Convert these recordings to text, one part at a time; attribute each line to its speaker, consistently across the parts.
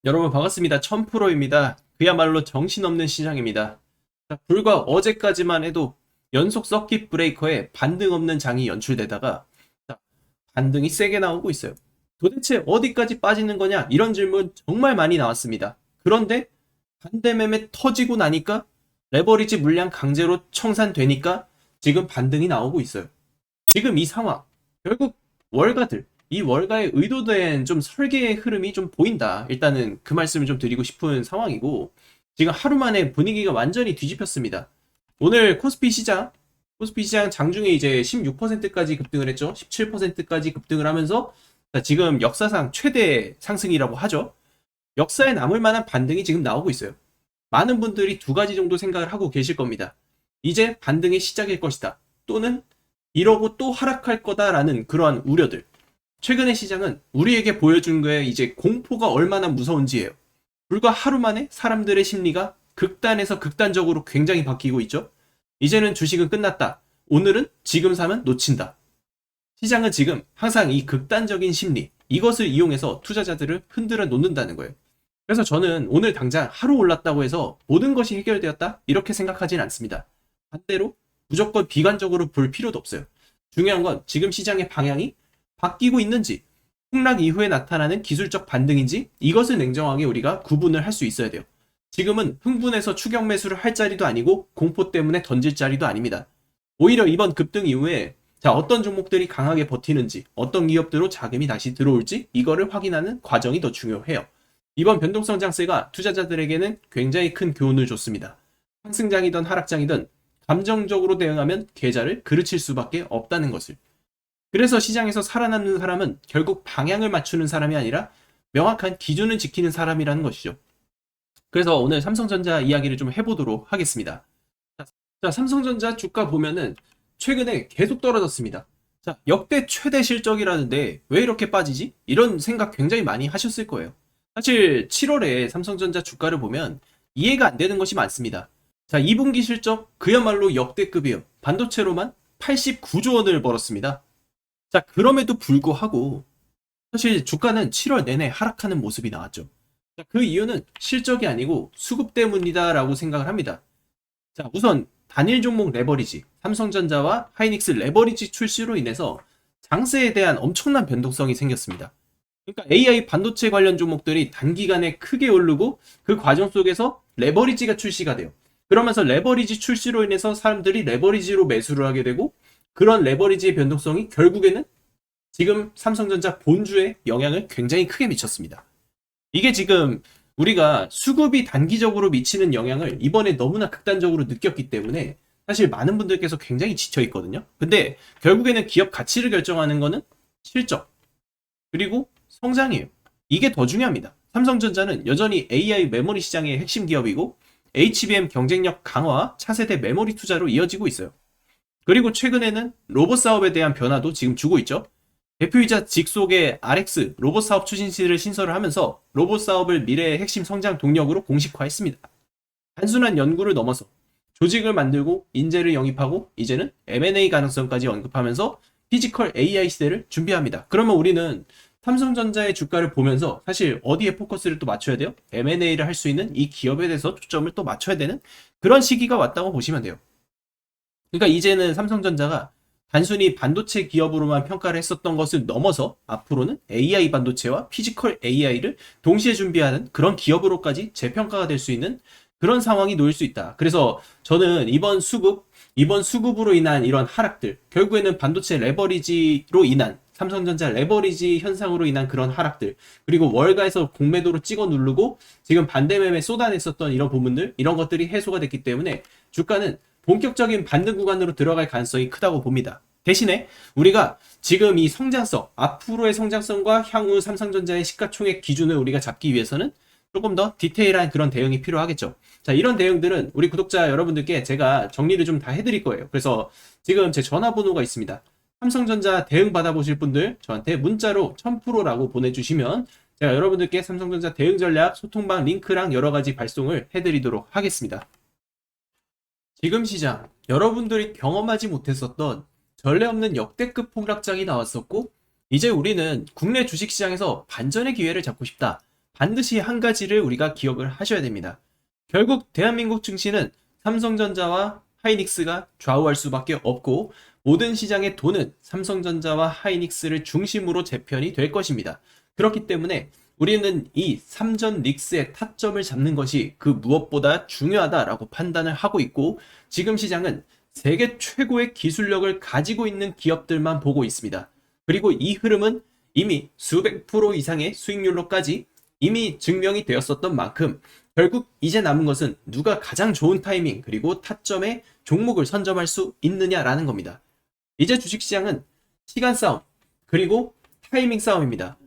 Speaker 1: 여러분 반갑습니다. 1000%입니다. 그야말로 정신없는 시장입니다. 자, 불과 어제까지만 해도 연속 서킷 브레이커에 반등 없는 장이 연출되다가 자, 반등이 세게 나오고 있어요. 도대체 어디까지 빠지는 거냐? 이런 질문 정말 많이 나왔습니다. 그런데 반대 매매 터지고 나니까 레버리지 물량 강제로 청산되니까 지금 반등이 나오고 있어요. 지금 이 상황, 결국 월가들, 이 월가의 의도된 좀 설계의 흐름이 좀 보인다. 일단은 그 말씀을 좀 드리고 싶은 상황이고, 지금 하루 만에 분위기가 완전히 뒤집혔습니다. 오늘 코스피 시장 장중에 이제 16%까지 급등을 했죠. 17%까지 급등을 하면서 지금 역사상 최대 상승이라고 하죠. 역사에 남을 만한 반등이 지금 나오고 있어요. 많은 분들이 두 가지 정도 생각을 하고 계실 겁니다. 이제 반등의 시작일 것이다. 또는 이러고 또 하락할 거다라는 그러한 우려들. 최근의 시장은 우리에게 보여준 거에 이제 공포가 얼마나 무서운지예요. 불과 하루 만에 사람들의 심리가 극단에서 극단적으로 굉장히 바뀌고 있죠. 이제는 주식은 끝났다. 오늘은 지금 사면 놓친다. 시장은 지금 항상 이 극단적인 심리, 이것을 이용해서 투자자들을 흔들어 놓는다는 거예요. 그래서 저는 오늘 당장 하루 올랐다고 해서 모든 것이 해결되었다? 이렇게 생각하진 않습니다. 반대로 무조건 비관적으로 볼 필요도 없어요. 중요한 건 지금 시장의 방향이 바뀌고 있는지, 폭락 이후에 나타나는 기술적 반등인지, 이것을 냉정하게 우리가 구분을 할 수 있어야 돼요. 지금은 흥분해서 추격 매수를 할 자리도 아니고 공포 때문에 던질 자리도 아닙니다. 오히려 이번 급등 이후에 어떤 종목들이 강하게 버티는지, 어떤 기업들로 자금이 다시 들어올지 이거를 확인하는 과정이 더 중요해요. 이번 변동성 장세가 투자자들에게는 굉장히 큰 교훈을 줬습니다. 상승장이든 하락장이든 감정적으로 대응하면 계좌를 그르칠 수밖에 없다는 것을. 그래서 시장에서 살아남는 사람은 결국 방향을 맞추는 사람이 아니라 명확한 기준을 지키는 사람이라는 것이죠. 그래서 오늘 삼성전자 이야기를 좀 해보도록 하겠습니다. 자, 삼성전자 주가 보면은 최근에 계속 떨어졌습니다. 자, 역대 최대 실적이라는데 왜 이렇게 빠지지? 이런 생각 굉장히 많이 하셨을 거예요. 사실 7월에 삼성전자 주가를 보면 이해가 안 되는 것이 많습니다. 자, 2분기 실적 그야말로 역대급이에요. 반도체로만 89조 원을 벌었습니다. 자, 그럼에도 불구하고 사실 주가는 7월 내내 하락하는 모습이 나왔죠. 자, 그 이유는 실적이 아니고 수급 때문이다라고 생각을 합니다. 자, 우선 단일 종목 레버리지, 삼성전자와 하이닉스 레버리지 출시로 인해서 장세에 대한 엄청난 변동성이 생겼습니다. 그러니까 AI 반도체 관련 종목들이 단기간에 크게 오르고 그 과정 속에서 레버리지가 출시가 돼요. 그러면서 레버리지 출시로 인해서 사람들이 레버리지로 매수를 하게 되고, 그런 레버리지의 변동성이 결국에는 지금 삼성전자 본주에 영향을 굉장히 크게 미쳤습니다. 이게 지금 우리가 수급이 단기적으로 미치는 영향을 이번에 너무나 극단적으로 느꼈기 때문에 사실 많은 분들께서 굉장히 지쳐 있거든요. 근데 결국에는 기업 가치를 결정하는 거는 실적, 그리고 성장이에요. 이게 더 중요합니다. 삼성전자는 여전히 AI 메모리 시장의 핵심 기업이고 HBM 경쟁력 강화, 차세대 메모리 투자로 이어지고 있어요. 그리고 최근에는 로봇 사업에 대한 변화도 지금 주고 있죠. 대표이사 직속의 RX 로봇 사업 추진실을 신설을 하면서 로봇 사업을 미래의 핵심 성장 동력으로 공식화했습니다. 단순한 연구를 넘어서 조직을 만들고 인재를 영입하고 이제는 M&A 가능성까지 언급하면서 피지컬 AI 시대를 준비합니다. 그러면 우리는 삼성전자의 주가를 보면서 사실 어디에 포커스를 또 맞춰야 돼요? M&A를 할 수 있는 이 기업에 대해서 초점을 또 맞춰야 되는 그런 시기가 왔다고 보시면 돼요. 그러니까 이제는 삼성전자가 단순히 반도체 기업으로만 평가를 했었던 것을 넘어서 앞으로는 AI 반도체와 피지컬 AI를 동시에 준비하는 그런 기업으로까지 재평가가 될 수 있는 그런 상황이 놓일 수 있다. 그래서 저는 이번 수급으로 인한 이런 하락들, 결국에는 반도체 레버리지로 인한 삼성전자 레버리지 현상으로 인한 그런 하락들, 그리고 월가에서 공매도로 찍어 누르고 지금 반대 매매 쏟아냈었던 이런 부분들, 이런 것들이 해소가 됐기 때문에 주가는 본격적인 반등 구간으로 들어갈 가능성이 크다고 봅니다. 대신에 우리가 지금 이 성장성, 앞으로의 성장성과 향후 삼성전자의 시가총액 기준을 우리가 잡기 위해서는 조금 더 디테일한 그런 대응이 필요하겠죠. 자, 이런 대응들은 우리 구독자 여러분들께 제가 정리를 좀 다 해드릴 거예요. 그래서 지금 제 전화번호가 있습니다. 삼성전자 대응 받아보실 분들 저한테 문자로 1000%라고 보내주시면 제가 여러분들께 삼성전자 대응 전략 소통방 링크랑 여러 가지 발송을 해드리도록 하겠습니다. 지금 시장, 여러분들이 경험하지 못했었던 전례 없는 역대급 폭락장이 나왔었고, 이제 우리는 국내 주식시장에서 반전의 기회를 잡고 싶다. 반드시 한 가지를 우리가 기억을 하셔야 됩니다. 결국 대한민국 증시는 삼성전자와 하이닉스가 좌우할 수밖에 없고 모든 시장의 돈은 삼성전자와 하이닉스를 중심으로 재편이 될 것입니다. 그렇기 때문에 우리는 이 삼전 릭스의 타점을 잡는 것이 그 무엇보다 중요하다라고 판단을 하고 있고 지금 시장은 세계 최고의 기술력을 가지고 있는 기업들만 보고 있습니다. 그리고 이 흐름은 이미 수백 프로 이상의 수익률로까지 이미 증명이 되었었던 만큼 결국 이제 남은 것은 누가 가장 좋은 타이밍 그리고 타점의 종목을 선점할 수 있느냐라는 겁니다. 이제 주식시장은 시간 싸움 그리고 타이밍 싸움입니다.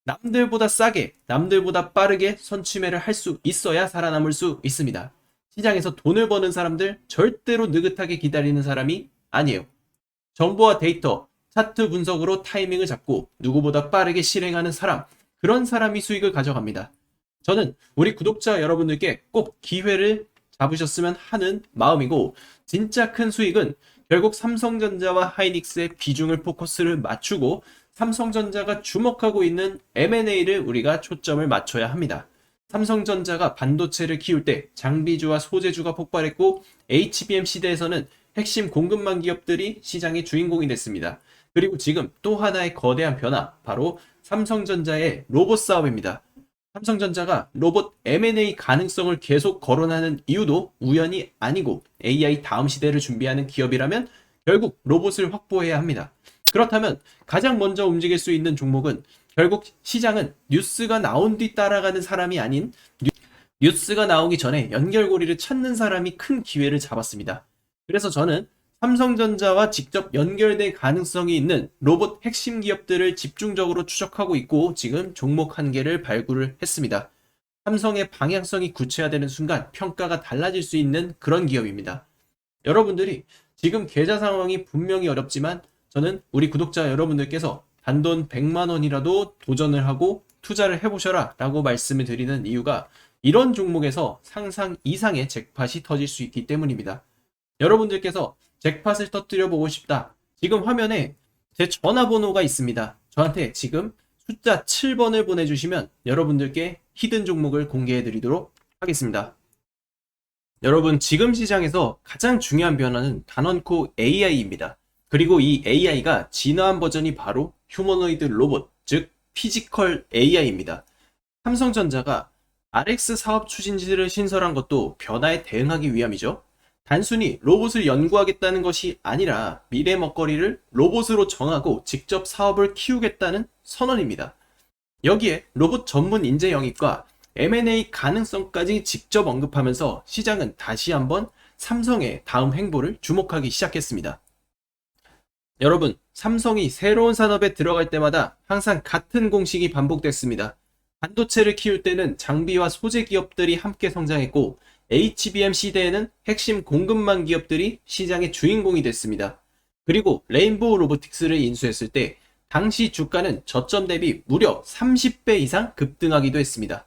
Speaker 1: 남들보다 싸게 남들보다 빠르게 선취매를 할 수 있어야 살아남을 수 있습니다. 시장에서 돈을 버는 사람들 절대로 느긋하게 기다리는 사람이 아니에요. 정보와 데이터, 차트 분석으로 타이밍을 잡고 누구보다 빠르게 실행하는 사람, 그런 사람이 수익을 가져갑니다. 저는 우리 구독자 여러분들께 꼭 기회를 잡으셨으면 하는 마음이고 진짜 큰 수익은 결국 삼성전자와 하이닉스의 비중을 포커스를 맞추고 삼성전자가 주목하고 있는 M&A를 우리가 초점을 맞춰야 합니다. 삼성전자가 반도체를 키울 때 장비주와 소재주가 폭발했고 HBM 시대에서는 핵심 공급망 기업들이 시장의 주인공이 됐습니다. 그리고 지금 또 하나의 거대한 변화, 바로 삼성전자의 로봇 사업입니다. 삼성전자가 로봇 M&A 가능성을 계속 거론하는 이유도 우연이 아니고 AI 다음 시대를 준비하는 기업이라면 결국 로봇을 확보해야 합니다. 그렇다면 가장 먼저 움직일 수 있는 종목은 결국 시장은 뉴스가 나온 뒤 따라가는 사람이 아닌 뉴스가 나오기 전에 연결고리를 찾는 사람이 큰 기회를 잡았습니다. 그래서 저는 삼성전자와 직접 연결될 가능성이 있는 로봇 핵심 기업들을 집중적으로 추적하고 있고 지금 종목 한 개를 발굴을 했습니다. 삼성의 방향성이 구체화되는 순간 평가가 달라질 수 있는 그런 기업입니다. 여러분들이 지금 계좌 상황이 분명히 어렵지만 저는 우리 구독자 여러분들께서 단돈 100만 원이라도 도전을 하고 투자를 해보셔라 라고 말씀을 드리는 이유가 이런 종목에서 상상 이상의 잭팟이 터질 수 있기 때문입니다. 여러분들께서 잭팟을 터뜨려 보고 싶다. 지금 화면에 제 전화번호가 있습니다. 저한테 지금 숫자 7번을 보내주시면 여러분들께 히든 종목을 공개해 드리도록 하겠습니다. 여러분, 지금 시장에서 가장 중요한 변화는 단언코 AI입니다. 그리고 이 AI가 진화한 버전이 바로 휴머노이드 로봇, 즉 피지컬 AI입니다. 삼성전자가 RX 사업 추진지를 신설한 것도 변화에 대응하기 위함이죠. 단순히 로봇을 연구하겠다는 것이 아니라 미래 먹거리를 로봇으로 정하고 직접 사업을 키우겠다는 선언입니다. 여기에 로봇 전문 인재 영입과 M&A 가능성까지 직접 언급하면서 시장은 다시 한번 삼성의 다음 행보를 주목하기 시작했습니다. 여러분, 삼성이 새로운 산업에 들어갈 때마다 항상 같은 공식이 반복됐습니다. 반도체를 키울 때는 장비와 소재 기업들이 함께 성장했고 HBM 시대에는 핵심 공급망 기업들이 시장의 주인공이 됐습니다. 그리고 레인보우 로보틱스를 인수했을 때 당시 주가는 저점 대비 무려 30배 이상 급등하기도 했습니다.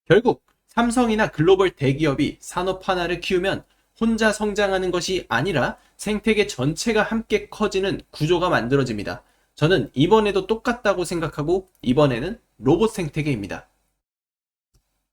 Speaker 1: 결국 삼성이나 글로벌 대기업이 산업 하나를 키우면 혼자 성장하는 것이 아니라 생태계 전체가 함께 커지는 구조가 만들어집니다. 저는 이번에도 똑같다고 생각하고 이번에는 로봇 생태계입니다.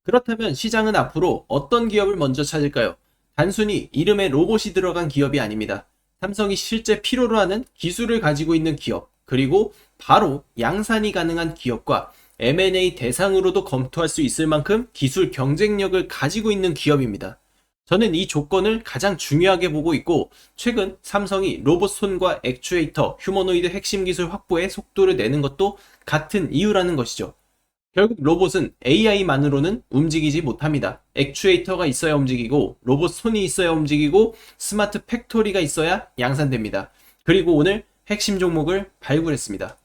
Speaker 1: 그렇다면 시장은 앞으로 어떤 기업을 먼저 찾을까요? 단순히 이름에 로봇이 들어간 기업이 아닙니다. 삼성이 실제 필요로 하는 기술을 가지고 있는 기업, 그리고 바로 양산이 가능한 기업과 M&A 대상으로도 검토할 수 있을 만큼 기술 경쟁력을 가지고 있는 기업입니다. 저는 이 조건을 가장 중요하게 보고 있고 최근 삼성이 로봇 손과 액추에이터, 휴머노이드 핵심 기술 확보에 속도를 내는 것도 같은 이유라는 것이죠. 결국 로봇은 AI만으로는 움직이지 못합니다. 액추에이터가 있어야 움직이고 로봇 손이 있어야 움직이고 스마트 팩토리가 있어야 양산됩니다. 그리고 오늘 핵심 종목을 발굴했습니다.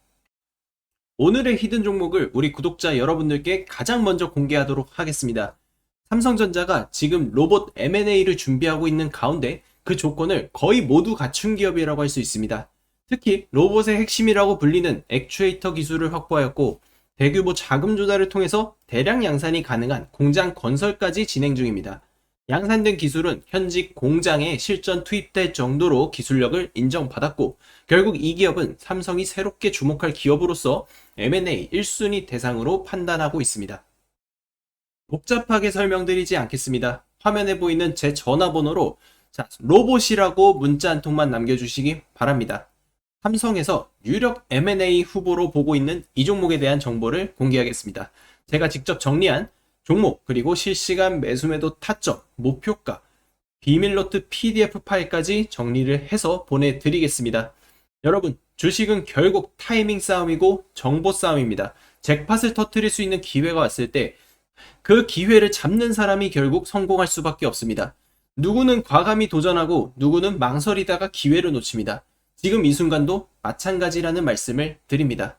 Speaker 1: 오늘의 히든 종목을 우리 구독자 여러분들께 가장 먼저 공개하도록 하겠습니다. 삼성전자가 지금 로봇 M&A를 준비하고 있는 가운데 그 조건을 거의 모두 갖춘 기업이라고 할 수 있습니다. 특히 로봇의 핵심이라고 불리는 액추에이터 기술을 확보하였고 대규모 자금 조달을 통해서 대량 양산이 가능한 공장 건설까지 진행 중입니다. 양산된 기술은 현직 공장에 실전 투입될 정도로 기술력을 인정받았고 결국 이 기업은 삼성이 새롭게 주목할 기업으로서 M&A 1순위 대상으로 판단하고 있습니다. 복잡하게 설명드리지 않겠습니다. 화면에 보이는 제 전화번호로 로봇이라고 문자 한 통만 남겨주시기 바랍니다. 삼성에서 유력 M&A 후보로 보고 있는 이 종목에 대한 정보를 공개하겠습니다. 제가 직접 정리한 종목, 그리고 실시간 매수매도 타점, 목표가, 비밀노트 PDF 파일까지 정리를 해서 보내드리겠습니다. 여러분, 주식은 결국 타이밍 싸움이고 정보 싸움입니다. 잭팟을 터뜨릴 수 있는 기회가 왔을 때 그 기회를 잡는 사람이 결국 성공할 수밖에 없습니다. 누구는 과감히 도전하고 누구는 망설이다가 기회를 놓칩니다. 지금 이 순간도 마찬가지라는 말씀을 드립니다.